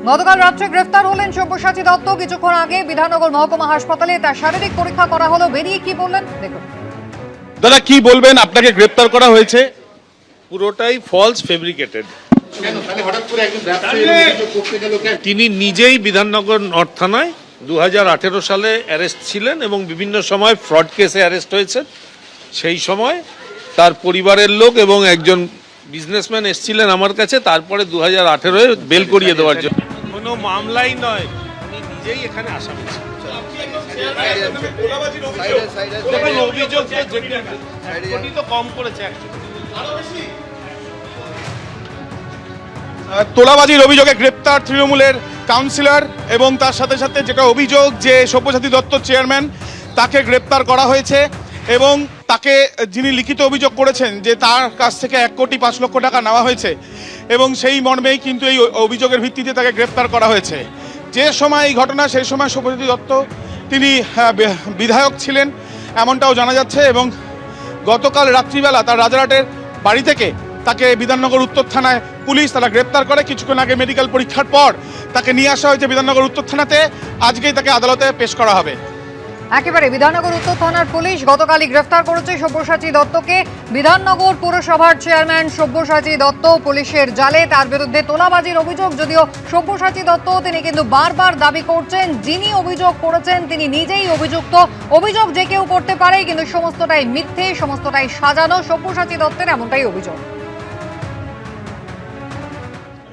গতকাল রাত্রে গ্রেফতার হলেন সব্যসাচী দত্ত। কিছুক্ষণ আগে বিধাননগর মহকুমা হাসপাতালে তার শারীরিক পরীক্ষা করা হলো। বেরিয়ে কি বললেন দেখুন। দাদা কি বলবেন, আপনাকে গ্রেফতার করা হয়েছে? পুরোটাই ফলস ফেব্রিকেটেড। তিনি নিজেই বিধাননগর নর্থ থানায় 2018 সালে অ্যারেস্ট ছিলেন এবং বিভিন্ন সময় ফ্রড কেসে অ্যারেস্ট হয়েছে। সেই সময় তার পরিবারের লোক এবং একজন বিজনেসম্যান এসেছিলেন আমার কাছে, তারপরে 2018-এ বেল করিয়ে দেওয়ার জন্য। কোনো মামলাই নয়, উনি নিজেই এখানে আসামি ছিলেন। অভিযোগ তো কম করেছে তোলাবাজির অভিযোগে গ্রেপ্তার তৃণমূলের কাউন্সিলর এবং তার সাথে সাথে যেটা অভিযোগ যে সব্যসাচী দত্ত চেয়ারম্যান, তাকে গ্রেপ্তার করা হয়েছে এবং তাকে যিনি লিখিত অভিযোগ করেছেন যে তার কাছ থেকে 1,05,00,000 টাকা নেওয়া হয়েছে এবং সেই মর্মেই কিন্তু এই অভিযোগের ভিত্তিতে তাকে গ্রেপ্তার করা হয়েছে। যে সময় এই ঘটনা সেই সময় সব্যসাচী দত্ত তিনি বিধায়ক ছিলেন এমনটাও জানা যাচ্ছে এবং গতকাল রাত্রিবেলা তার রাজারহাটের বাড়ি থেকে তাকে বিধাননগর উত্তর থানায় পুলিশ তারা গ্রেপ্তার করে। কিছুক্ষণ আগে মেডিকেল পরীক্ষার পর তাকে নিয়ে আসা হয়েছে বিধাননগর উত্তর থানাতে। আজকেই তাকে আদালতে পেশ করা হবে। একেবারে বিধাননগর উত্তর থানার পুলিশ গতকালই গ্রেফতার করেছে সব্যসাচী দত্তকে। বিধাননগর পুরসভার চেয়ারম্যান সব্যসাচী দত্ত পুলিশের জালে। তার বিরুদ্ধে তোলাবাজির অভিযোগ, যদিও সব্যসাচী দত্ত তিনি কিন্তু বারবার দাবি করছেন যিনি অভিযোগ করেছেন তিনি নিজেই অভিযুক্ত। অভিযোগ যে কেউ করতে পারে, কিন্তু সমস্তটাই মিথ্যে, সমস্তটাই সাজানো। সব্যসাচী দত্তের এমনটাই অভিযোগ।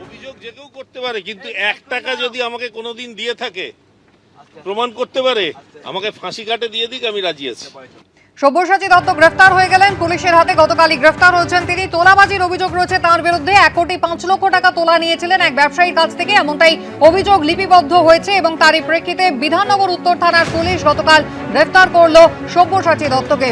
অভিযোগ যে কেউ করতে পারে, কিন্তু 1 টাকা যদি আমাকে কোনোদিন দিয়ে থাকে, প্রমাণ করতে পারে, আমাকে ফাঁসি কাটে দিয়ে দিক, আমি রাজি আছি। সব্যসাচী দত্ত গ্রেফতার হয়ে গেলেন পুলিশের হাতে। গতকালই গ্রেফতার হয়েছেন তিনি। তোলাবাজির অভিযোগ রয়েছে তার বিরুদ্ধে। 1,05,00,000 টাকা তোলা নিয়েছিলেন এক ব্যবসায়ীর কাছ থেকে, এমনটাই অভিযোগ লিপিবদ্ধ হয়েছে এবং তারই প্রেক্ষিতে বিধাননগর উত্তর থানার পুলিশ গতকাল গ্রেফতার করল সব্যসাচী দত্তকে।